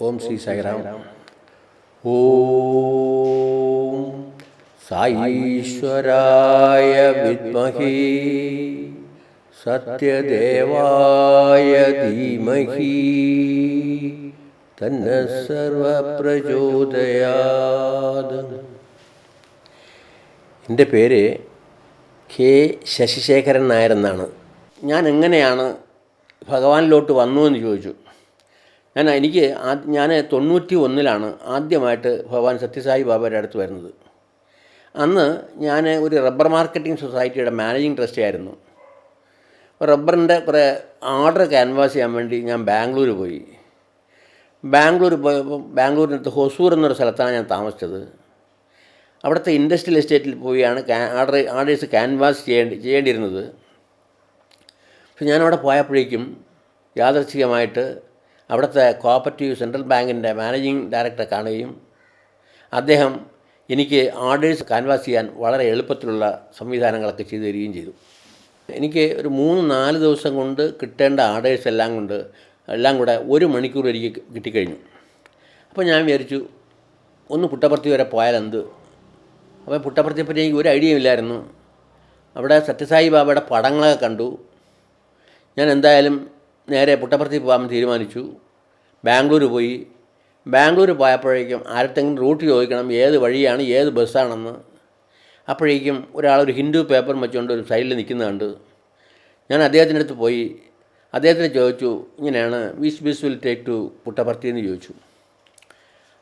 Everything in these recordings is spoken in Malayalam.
ഓം ശ്രീ സായിറാം. ഓം സായീശ്വരായ വിദ്മഹി സത്യദേവായ ധീമഹി തന്നഃ സർവപ്രചോദയാത്. എൻ്റെ പേര് കെ ശശിശേഖരൻ നായർ എന്നാണ്. ഞാൻ എങ്ങനെയാണ് ഭഗവാനിലോട്ട് വന്നു എന്ന് ചോദിച്ചു. ഞാൻ 91 ആദ്യമായിട്ട് ഭഗവാൻ സത്യസായി ബാബയുടെ അടുത്ത് വരുന്നത്. അന്ന് ഞാൻ ഒരു റബ്ബർ മാർക്കറ്റിംഗ് സൊസൈറ്റിയുടെ മാനേജിങ് ട്രസ്റ്റി ആയിരുന്നു. റബ്ബറിൻ്റെ കുറേ ഓർഡർ ക്യാൻവാസ് ചെയ്യാൻ വേണ്ടി ഞാൻ ബാംഗ്ലൂർ പോയി. ബാംഗ്ലൂർ പോയപ്പോൾ ബാംഗ്ലൂരിനടുത്ത് ഹൊസൂർ എന്നൊരു സ്ഥലത്താണ് ഞാൻ താമസിച്ചത്. അവിടുത്തെ ഇൻഡസ്ട്രിയൽ എസ്റ്റേറ്റിൽ പോയാണ് ഓർഡേഴ്സ് ക്യാൻവാസ് ചെയ്യേണ്ടിയിരുന്നത്. പക്ഷെ ഞാനവിടെ പോയപ്പോഴേക്കും യാദൃച്ഛികമായിട്ട് അവിടുത്തെ കോഓപ്പറേറ്റീവ് സെൻട്രൽ ബാങ്കിൻ്റെ മാനേജിങ് ഡയറക്ടറെ കാണുകയും അദ്ദേഹം എനിക്ക് ഓർഡേഴ്സ് ക്യാൻവാസ് ചെയ്യാൻ വളരെ എളുപ്പത്തിലുള്ള സംവിധാനങ്ങളൊക്കെ ചെയ്തു തരികയും ചെയ്തു. എനിക്ക് ഒരു 3-4 ദിവസം കൊണ്ട് കിട്ടേണ്ട ഓർഡേഴ്സ് എല്ലാം കൂടെ 1 മണിക്കൂർ എനിക്ക് കിട്ടിക്കഴിഞ്ഞു. അപ്പോൾ ഞാൻ വിചാരിച്ചു ഒന്ന് പുട്ടപർത്തി വരെ പോയാലെന്ത്. അപ്പോൾ പുട്ടപർത്തിയെപ്പറ്റി എനിക്ക് ഒരു ഐഡിയയും ഇല്ലായിരുന്നു. അവിടെ സത്യസായി ബാബയുടെ പടങ്ങളൊക്കെ കണ്ടു. ഞാൻ എന്തായാലും നേരെ പുട്ടപർത്തി പോകാൻ തീരുമാനിച്ചു. ബാംഗ്ലൂർ പോയി. ബാംഗ്ലൂർ പോയപ്പോഴേക്കും ആരത്തെങ്കിലും റൂട്ട് ചോദിക്കണം, ഏത് വഴിയാണ് ഏത് ബസ്സാണെന്ന്. അപ്പോഴേക്കും ഒരു ഹിന്ദു പേപ്പർ വെച്ചുകൊണ്ട് ഒരു സൈഡിൽ നിൽക്കുന്നത് കണ്ട് ഞാൻ അദ്ദേഹത്തിൻ്റെ അടുത്ത് പോയി. അദ്ദേഹത്തിന് ചോദിച്ചു, ഇങ്ങനെയാണ് which bus will take to Puttaparthi എന്ന് ചോദിച്ചു.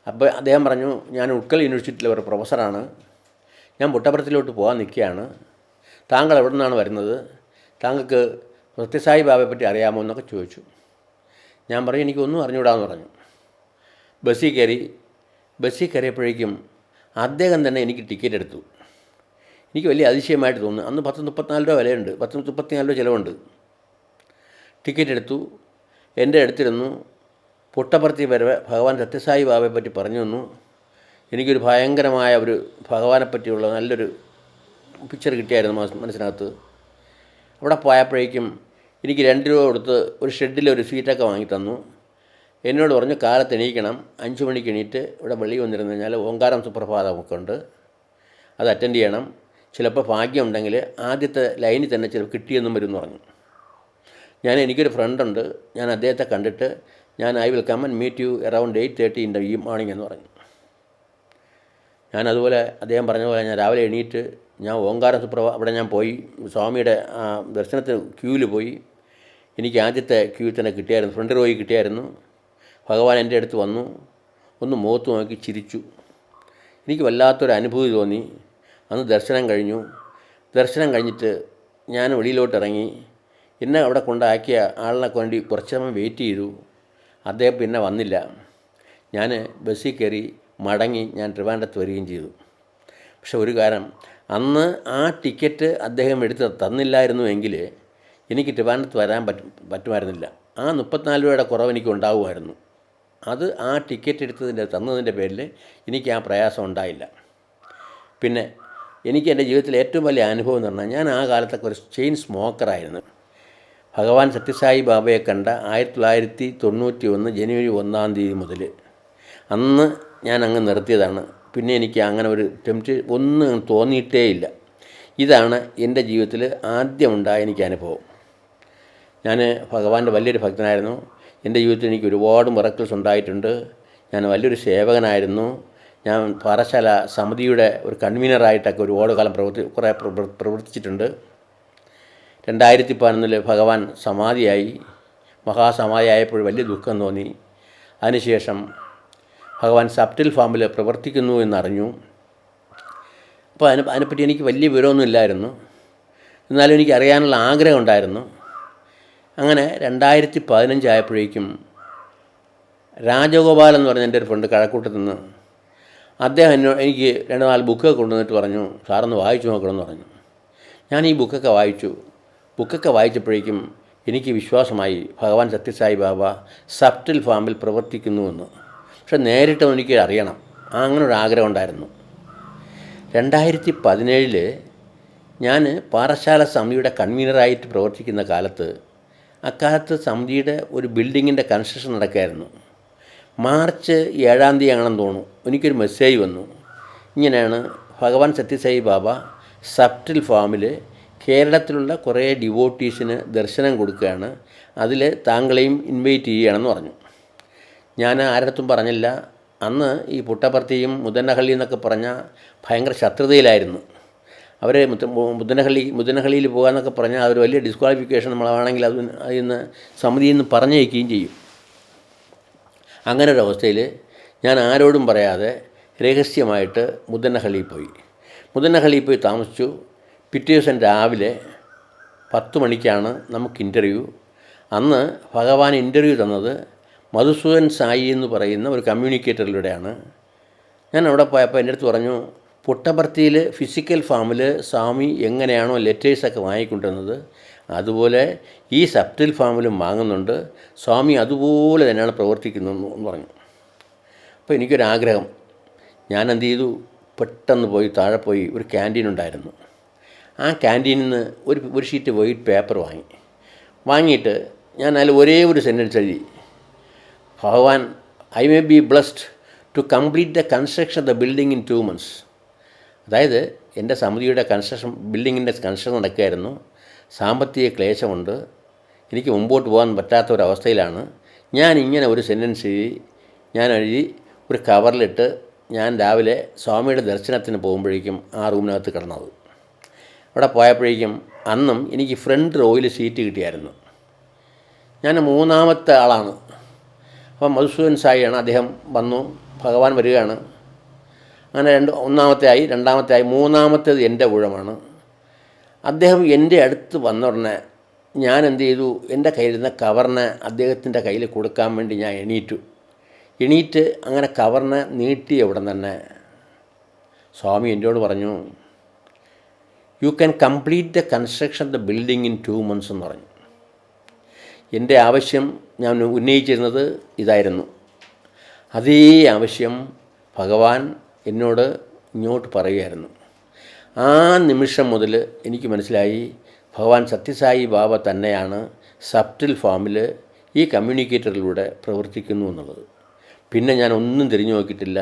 അപ്പോൾ അദ്ദേഹം പറഞ്ഞു, ഞാൻ ഉത്കൽ യൂണിവേഴ്സിറ്റിയിലെ ഒരു പ്രൊഫസറാണ്, ഞാൻ പുട്ടപർത്തിയിലോട്ട് പോകാൻ നിൽക്കുകയാണ്, താങ്കൾ എവിടെ നിന്നാണ് വരുന്നത്, താങ്കൾക്ക് സത്യസായി ബാബയെ പറ്റി അറിയാമോ എന്നൊക്കെ ചോദിച്ചു. ഞാൻ പറഞ്ഞു, എനിക്കൊന്നും അറിഞ്ഞുകൂടാന്ന് പറഞ്ഞു. ബസ്സിൽ കയറിയപ്പോഴേക്കും അദ്ദേഹം തന്നെ എനിക്ക് ടിക്കറ്റ് എടുത്തു. എനിക്ക് വലിയ അതിശയമായിട്ട് തോന്നുന്നു. അന്ന് 10-34 രൂപ വിലയുണ്ട്, 10-34 രൂപ ചിലവുണ്ട്. ടിക്കറ്റ് എടുത്തു, എൻ്റെ അടുത്തിരുന്നു. പുട്ടപർത്തി വരെ ഭഗവാൻ സത്യസായി ബാബയെ പറ്റി പറഞ്ഞു തന്നു. എനിക്കൊരു ഭയങ്കരമായ ഒരു ഭഗവാനെ പറ്റിയുള്ള നല്ലൊരു പിക്ചർ കിട്ടിയായിരുന്നു മനസ്സിനകത്ത്. അവിടെ പോയപ്പോഴേക്കും എനിക്ക് 2 രൂപ കൊടുത്ത് ഒരു ഷെഡിൽ ഒരു സീറ്റൊക്കെ വാങ്ങി തന്നു. എന്നോട് പറഞ്ഞു, കാലത്ത് എണീക്കണം, 5 മണിക്ക് എണീറ്റ് ഇവിടെ വെളിയിൽ വന്നിരുന്നു കഴിഞ്ഞാൽ ഓങ്കാരം സുപ്രഭാതമൊക്കെ ഉണ്ട്, അത് അറ്റൻഡ് ചെയ്യണം. ചിലപ്പോൾ ഭാഗ്യമുണ്ടെങ്കിൽ ആദ്യത്തെ ലൈനിൽ തന്നെ ചിലപ്പോൾ കിട്ടിയെന്നും വരുമെന്ന് പറഞ്ഞു. എനിക്കൊരു ഫ്രണ്ടുണ്ട്, ഞാൻ അദ്ദേഹത്തെ കണ്ടിട്ട് I will come and meet you around 8:30 in the morning എന്ന് പറഞ്ഞു. അതുപോലെ അദ്ദേഹം പറഞ്ഞ പോലെ ഞാൻ രാവിലെ എണീറ്റ് ഓങ്കാര അവിടെ ഞാൻ പോയി സ്വാമിയുടെ ദർശനത്തിന് ക്യൂവിൽ പോയി. എനിക്ക് ആദ്യത്തെ ക്യൂവിൽ തന്നെ കിട്ടിയായിരുന്നു, ഫ്രണ്ട് റോയിൽ കിട്ടിയായിരുന്നു. ഭഗവാൻ എൻ്റെ അടുത്ത് വന്നു, ഒന്ന് മുഖത്ത് നോക്കി ചിരിച്ചു. എനിക്ക് വല്ലാത്തൊരു അനുഭൂതി തോന്നി. അന്ന് ദർശനം കഴിഞ്ഞിട്ട് ഞാൻ വെളിയിലോട്ട് ഇറങ്ങി. എന്നെ അവിടെ കൊണ്ടാക്കിയ ആളിനെ വേണ്ടി കുറച്ച് സമയം വെയിറ്റ് ചെയ്തു. അദ്ദേഹം പിന്നെ വന്നില്ല. ഞാൻ ബസ്സിൽ കയറി മടങ്ങി ഞാൻ ട്രിവാൻഡ്രത്ത് വരികയും ചെയ്തു. പക്ഷെ ഒരു കാര്യം, അന്ന് ആ ടിക്കറ്റ് അദ്ദേഹം എടുത്ത് തന്നില്ലായിരുന്നു എങ്കിൽ എനിക്ക് ട്രിവാൻഡ്രത്ത് വരാൻ പറ്റുമായിരുന്നില്ല. ആ 34 രൂപയുടെ കുറവ് എനിക്ക് ഉണ്ടാകുമായിരുന്നു. അത് ആ ടിക്കറ്റ് തന്നതിൻ്റെ പേരിൽ എനിക്ക് ആ പ്രയാസം ഉണ്ടായില്ല. പിന്നെ എനിക്ക് എൻ്റെ ജീവിതത്തിലെ ഏറ്റവും വലിയ അനുഭവം എന്ന് പറഞ്ഞാൽ, ഞാൻ ആ കാലത്തൊക്കെ ഒരു ചെയിൻ സ്മോക്കറായിരുന്നു. ഭഗവാൻ സത്യസായി ബാബയെ കണ്ട 1991 ജനുവരി 1 മുതൽ അന്ന് ഞാൻ അങ്ങ് നിർത്തിയതാണ്. പിന്നെ എനിക്ക് അങ്ങനെ ഒരു ഒന്നും തോന്നിയിട്ടേ ഇല്ല. ഇതാണ് എൻ്റെ ജീവിതത്തിൽ ആദ്യമുണ്ടായ എനിക്ക് അനുഭവം. ഞാൻ ഭഗവാന്റെ വലിയൊരു ഭക്തനായിരുന്നു. എൻ്റെ ജീവിതത്തിൽ എനിക്ക് ഒരുപാട് മിറക്കിൾസ് ഉണ്ടായിട്ടുണ്ട്. ഞാൻ വലിയൊരു സേവകനായിരുന്നു. ഞാൻ പാറശാല സമിതിയുടെ ഒരു കൺവീനറായിട്ടൊക്കെ ഒരുപാട് കാലം പ്രവർത്തിച്ചിട്ടുണ്ട്. 2011 ഭഗവാൻ സമാധിയായി. മഹാസമാധിയായപ്പോൾ വലിയ ദുഃഖം തോന്നി. അതിനുശേഷം ഭഗവാൻ സബ്റ്റിൽ ഫാമിൽ പ്രവർത്തിക്കുന്നു എന്നറിഞ്ഞു. അപ്പോൾ അതിനെപ്പറ്റി എനിക്ക് വലിയ വിവരമൊന്നും ഇല്ലായിരുന്നു. എന്നാലും എനിക്ക് അറിയാനുള്ള ആഗ്രഹം ഉണ്ടായിരുന്നു. അങ്ങനെ 2015 ആയപ്പോഴേക്കും രാജഗോപാൽ എന്ന് പറഞ്ഞ എൻ്റെ ഒരു ഫ്രണ്ട് കഴക്കൂട്ടത്തു നിന്ന് അദ്ദേഹം എനിക്ക് 2-4 ബുക്കൊക്കെ കൊണ്ടുവന്നിട്ട് പറഞ്ഞു, സാറൊന്ന് വായിച്ചു നോക്കണമെന്ന് പറഞ്ഞു. ഞാൻ ഈ ബുക്കൊക്കെ വായിച്ചപ്പോഴേക്കും എനിക്ക് വിശ്വാസമായി ഭഗവാൻ സത്യസായി ബാബ സബ്റ്റിൽ ഫാമിൽ പ്രവർത്തിക്കുന്നുവെന്ന്. പക്ഷെ നേരിട്ട് എനിക്ക് അറിയണം, അങ്ങനെ ഒരു ആഗ്രഹം ഉണ്ടായിരുന്നു. 2017 ഞാൻ പാറശാല സമിതിയുടെ കൺവീനറായിട്ട് പ്രവർത്തിക്കുന്ന കാലത്ത് അക്കാലത്ത് സമിതിയുടെ ഒരു ബിൽഡിങ്ങിൻ്റെ കൺസ്ട്രക്ഷൻ നടക്കുകയായിരുന്നു. മാർച്ച് 7-ാം തീയതി ആണെന്ന് തോന്നുന്നു, എനിക്കൊരു മെസ്സേജ് വന്നു. ഇങ്ങനെയാണ്, ഭഗവാൻ സത്യസായി ബാബ സബ്റ്റിൽ ഫാമിൽ കേരളത്തിലുള്ള കുറേ ഡിവോട്ടീസിന് ദർശനം കൊടുക്കുകയാണ്, അതിൽ താങ്കളെയും ഇൻവൈറ്റ് ചെയ്യുകയാണെന്ന് പറഞ്ഞു. ഞാൻ ആരടുത്തും പറഞ്ഞില്ല. അന്ന് ഈ പുട്ടപർത്തിയും മുതനഹള്ളി എന്നൊക്കെ പറഞ്ഞാൽ ഭയങ്കര ശത്രുതയിലായിരുന്നു. അവർ മുതനഹള്ളിയിൽ പോകാമെന്നൊക്കെ പറഞ്ഞാൽ അതൊരു വലിയ ഡിസ്ക്വാളിഫിക്കേഷൻ നമ്മളാണെങ്കിൽ അതിൽ നിന്ന് സമിതിയിൽ നിന്ന് പറഞ്ഞയക്കുകയും ചെയ്യും. അങ്ങനെ ഒരു അവസ്ഥയിൽ ഞാൻ ആരോടും പറയാതെ രഹസ്യമായിട്ട് മുതനഹള്ളിയിൽ പോയി താമസിച്ചു. പിറ്റേ ദിവസം രാവിലെ 10 മണിക്കാണ് നമുക്ക് ഇൻ്റർവ്യൂ. അന്ന് ഭഗവാൻ ഇൻ്റർവ്യൂ തന്നത് മധുസൂദൻ സായി എന്ന് പറയുന്ന ഒരു കമ്മ്യൂണിക്കേറ്ററിലൂടെയാണ്. ഞാൻ അവിടെ പോയപ്പോൾ എൻ്റെ അടുത്ത് പറഞ്ഞു, പുട്ടപർത്തിയിൽ ഫിസിക്കൽ ഫാമിൽ സ്വാമി എങ്ങനെയാണോ ലെറ്റേഴ്സൊക്കെ വാങ്ങിക്കൊണ്ടിരുന്നത് അതുപോലെ ഈ സബ്റ്റിൽ ഫാമിലും വാങ്ങുന്നുണ്ട്, സ്വാമി അതുപോലെ തന്നെയാണ് പ്രവർത്തിക്കുന്നതെന്ന് പറഞ്ഞു. അപ്പോൾ എനിക്കൊരാഗ്രഹം. ഞാൻ എന്ത് ചെയ്തു, പെട്ടെന്ന് പോയി താഴെ പോയി ഒരു ക്യാൻറ്റീൻ ഉണ്ടായിരുന്നു. ആ ക്യാൻറ്റീനിൽ നിന്ന് ഒരു ഷീറ്റ് വൈറ്റ് പേപ്പർ വാങ്ങിയിട്ട് ഞാൻ അതിൽ ഒരേ ഒരു സെൻറ്റൻസ് എഴുതി, Bhagavan, I may be blessed to complete the construction of the building in 2 months. അതായത് എൻ്റെ സമിതിയുടെ ബിൽഡിങ്ങിൻ്റെ കൺസ്ട്രക്ഷൻ നടക്കുകയായിരുന്നു. സാമ്പത്തിക ക്ലേശമുണ്ട്, എനിക്ക് മുമ്പോട്ട് പോകാൻ പറ്റാത്ത ഒരവസ്ഥയിലാണ്. ഞാൻ ഇങ്ങനെ ഒരു സെൻറ്റൻസ് ഞാൻ എഴുതി ഒരു കവറിലിട്ട് ഞാൻ രാവിലെ സ്വാമിയുടെ ദർശനത്തിന് പോകുമ്പോഴേക്കും ആ റൂമിനകത്ത് കിടന്നത്. അവിടെ പോയപ്പോഴേക്കും അന്നും എനിക്ക് ഫ്രണ്ട് റോയിൽ സീറ്റ് കിട്ടിയായിരുന്നു. ഞാൻ 3-ാമത്തെ ആളാണ്. അപ്പം മധുസൂദൻ സായിയാണ്. അദ്ദേഹം വന്നു, ഭഗവാൻ വരികയാണ്. അങ്ങനെ 1-ാമത്തെ ആയി, 2-ാമത്തെ ആയി, 3-ാമത്തേത് എൻ്റെ ഊഴമാണ്. അദ്ദേഹം എൻ്റെ അടുത്ത് വന്ന ഉടനെ ഞാൻ എന്ത് ചെയ്തു, എൻ്റെ കയ്യിലിരുന്ന കവറിനെ അദ്ദേഹത്തിൻ്റെ കയ്യിൽ കൊടുക്കാൻ വേണ്ടി ഞാൻ എണീറ്റ് അങ്ങനെ കവറിനെ നീട്ടിയ ഉടൻ തന്നെ സ്വാമി എന്നോട് പറഞ്ഞു, you can complete the construction of the building in 2 months എന്ന് പറഞ്ഞു. എൻ്റെ ആവശ്യം ഞാൻ ഉന്നയിച്ചിരുന്നത് ഇതായിരുന്നു. അതേ ആവശ്യം ഭഗവാൻ എന്നോട് ഇങ്ങോട്ട് പറയുകയായിരുന്നു. ആ നിമിഷം മുതൽ എനിക്ക് മനസ്സിലായി ഭഗവാൻ സത്യസായി ബാബ തന്നെയാണ് സബ്റ്റിൽ ഫാമിൽ ഈ കമ്മ്യൂണിക്കേറ്ററിലൂടെ പ്രവർത്തിക്കുന്നു എന്നുള്ളത്. പിന്നെ ഞാൻ ഒന്നും തിരിഞ്ഞു നോക്കിയിട്ടില്ല.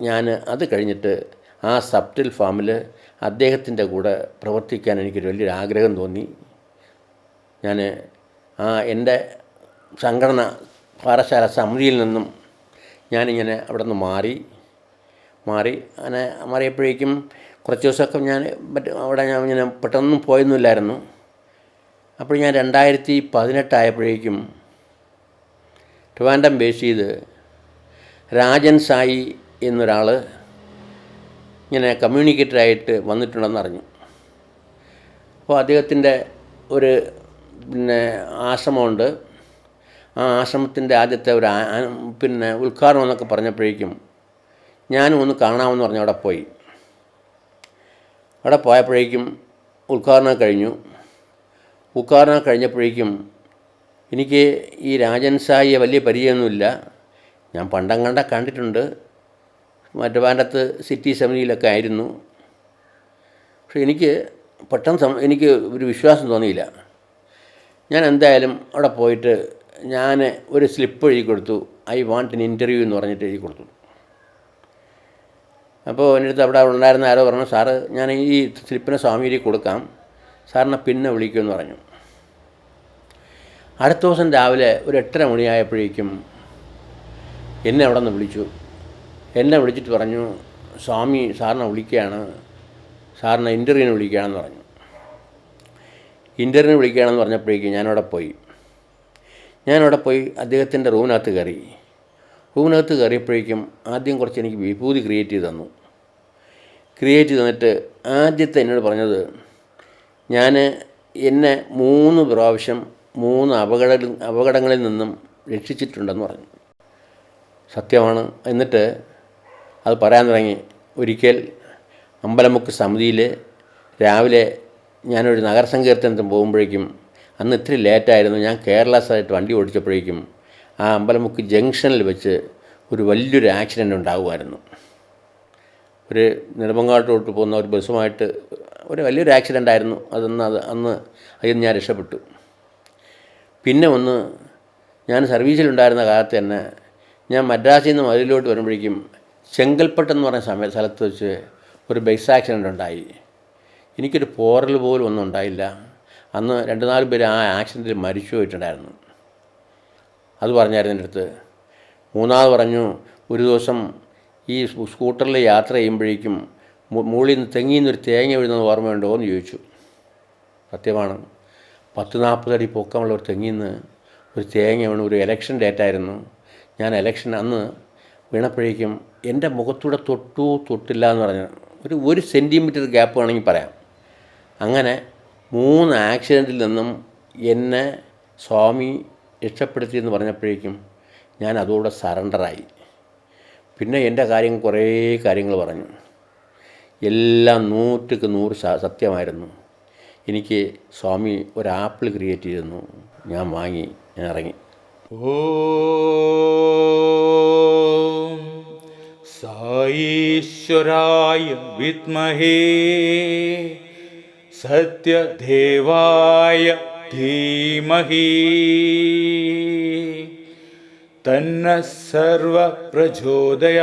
ഞാൻ അത് കഴിഞ്ഞിട്ട് ആ സബ്റ്റിൽ ഫാമിൽ അദ്ദേഹത്തിൻ്റെ കൂടെ പ്രവർത്തിക്കാൻ എനിക്കൊരു വലിയൊരു ആഗ്രഹം തോന്നി. ഞാൻ എൻ്റെ സംഘടന പാറശാല സമിതിയിൽ നിന്നും ഞാനിങ്ങനെ അവിടെ നിന്ന് അങ്ങനെ മാറിയപ്പോഴേക്കും കുറച്ച് ദിവസമൊക്കെ അവിടെ ഞാൻ ഇങ്ങനെ പെട്ടെന്നൊന്നും പോയൊന്നുമില്ലായിരുന്നു. അപ്പോൾ ഞാൻ 2018 ആയപ്പോഴേക്കും ട്രിവാൻഡ്രം ബേസ് ചെയ്ത് രാജൻ സായി എന്നൊരാൾ ഇങ്ങനെ കമ്മ്യൂണിക്കേറ്ററായിട്ട് വന്നിട്ടുണ്ടെന്ന് അറിഞ്ഞു. അപ്പോൾ അദ്ദേഹത്തിൻ്റെ ഒരു ആശ്രമമുണ്ട്. ആ ആശ്രമത്തിൻ്റെ ആദ്യത്തെ ഒരു ഉദ്ഘാടനം എന്നൊക്കെ പറഞ്ഞപ്പോഴേക്കും ഞാനും ഒന്ന് കാണാമെന്ന് പറഞ്ഞ് അവിടെ പോയി. അവിടെ പോയപ്പോഴേക്കും ഉദ്ഘാടനം കഴിഞ്ഞപ്പോഴേക്കും എനിക്ക് ഈ രാജൻ സായിയെ വലിയ പരിചയമൊന്നുമില്ല. ഞാൻ കണ്ടിട്ടുണ്ട്, മറ്റുപാണ്ടത്ത് സിറ്റി സെമിനിയിലൊക്കെ ആയിരുന്നു. പക്ഷേ എനിക്ക് എനിക്ക് ഒരു വിശ്വാസം തോന്നിയില്ല. ഞാൻ എന്തായാലും അവിടെ പോയിട്ട് ഞാൻ ഒരു സ്ലിപ്പ് എഴുതി കൊടുത്തു, ഐ വാണ്ട് എൻ ഇൻ്റർവ്യൂ എന്ന് പറഞ്ഞിട്ട് എഴുതി കൊടുത്തു. അപ്പോൾ എൻ്റെ അടുത്ത് അവിടെ ഉണ്ടായിരുന്ന ആരോ പറഞ്ഞു, സാറ് ഞാൻ ഈ സ്ലിപ്പിനെ സ്വാമിയിലേക്ക് കൊടുക്കാം, സാറിനെ പിന്നെ വിളിക്കുമെന്ന് പറഞ്ഞു. അടുത്ത ദിവസം രാവിലെ ഒരു 8:30 മണിയായപ്പോഴേക്കും എന്നെ അവിടെ നിന്ന് വിളിച്ചു. എന്നെ വിളിച്ചിട്ട് പറഞ്ഞു, സ്വാമി സാറിനെ വിളിക്കുകയാണ്, സാറിനെ ഇൻ്റർവ്യൂവിന് വിളിക്കുകയാണെന്ന് പറഞ്ഞു. ഇൻ്റർവ്യൂവിന് വിളിക്കുകയാണെന്ന് പറഞ്ഞപ്പോഴേക്കും ഞാനവിടെ പോയി അദ്ദേഹത്തിൻ്റെ റൂമിനകത്ത് കയറിയപ്പോഴേക്കും ആദ്യം കുറച്ച് എനിക്ക് വിഭൂതി ക്രിയേറ്റ് ചെയ്ത് തന്നിട്ട് ആദ്യത്തെ എന്നോട് പറഞ്ഞത്, എന്നെ 3 പ്രാവശ്യം 3 അപകടങ്ങളിൽ നിന്നും രക്ഷിച്ചിട്ടുണ്ടെന്ന് പറഞ്ഞു. സത്യമാണ്. എന്നിട്ട് അത് പറയാൻ തുടങ്ങി. ഒരിക്കൽ അമ്പലമുക്ക് സമിതിയിൽ രാവിലെ ഞാനൊരു നഗരസങ്കീർത്തനത്തിന് പോകുമ്പോഴേക്കും അന്ന് ഇത്തിരി ലേറ്റായിരുന്നു. ഞാൻ കെയർലെസ്സായിട്ട് വണ്ടി ഓടിച്ചപ്പോഴേക്കും ആ അമ്പലമുക്ക് ജംഗ്ഷനിൽ വെച്ച് ഒരു വലിയൊരു ആക്സിഡൻ്റ് ഉണ്ടാകുമായിരുന്നു. ഒരു നെടുമങ്ങാട്ടോട്ട് പോകുന്ന ഒരു ബസ്സുമായിട്ട് ഒരു വലിയൊരു ആക്സിഡൻ്റ് ആയിരുന്നു. അന്ന് അതിൽ ഞാൻ രക്ഷപ്പെട്ടു. പിന്നെ ഞാൻ സർവീസിലുണ്ടായിരുന്ന കാലത്ത് തന്നെ ഞാൻ മദ്രാസിൽ നിന്ന് മതിലോട്ട് വരുമ്പോഴേക്കും ചെങ്കൽപ്പെട്ട് എന്ന് പറഞ്ഞ സ്ഥലത്ത് വെച്ച് ഒരു ബസ് ആക്സിഡൻ്റ് ഉണ്ടായി. എനിക്കൊരു പോറൽ പോലും ഒന്നും ഉണ്ടായില്ല. അന്ന് 2-4 പേര് ആ ആക്സിഡൻറ്റിൽ മരിച്ചു പോയിട്ടുണ്ടായിരുന്നു. അത് പറഞ്ഞായിരുന്നു എൻ്റെ അടുത്ത്. മൂന്നാമത് പറഞ്ഞു, ഒരു ദിവസം ഈ സ്കൂട്ടറിൽ യാത്ര ചെയ്യുമ്പോഴേക്കും മുകളിൽ നിന്ന് തെങ്ങിൽ നിന്നൊരു തേങ്ങ വീഴുന്നത് ഓർമ്മയുണ്ടോ എന്ന് ചോദിച്ചു. സത്യമാണ്. 10-40 അടി പൊക്കമുള്ള ഒരു തെങ്ങിൽ നിന്ന് ഒരു തേങ്ങ വീണു. ഒരു ഇലക്ഷൻ ഡേറ്റായിരുന്നു. ഞാൻ ഇലക്ഷൻ അന്ന് വീണപ്പോഴേക്കും എൻ്റെ മുഖത്തൂടെ തൊട്ടില്ല എന്ന് പറഞ്ഞു. ഒരു സെൻറ്റിമീറ്റർ ഗ്യാപ്പ് വേണമെങ്കിൽ പറയാം. അങ്ങനെ 3 ആക്സിഡൻറ്റിൽ നിന്നും എന്നെ സ്വാമി രക്ഷപ്പെടുത്തിയെന്ന് പറഞ്ഞപ്പോഴേക്കും ഞാൻ അതോടെ സറണ്ടറായി. പിന്നെ എൻ്റെ കുറേ കാര്യങ്ങൾ പറഞ്ഞു. എല്ലാം 100% സത്യമായിരുന്നു. എനിക്ക് സ്വാമി ഒരു ആപ്പിൾ ക്രിയേറ്റ് ചെയ്തിരുന്നു. ഞാൻ വാങ്ങി, ഞാൻ ഇറങ്ങി. ഓം സായീശ്വരായ വിദ്മഹേ സത്യദേവായ ധീമഹി തന്ന സർവ പ്രചോദയാത്.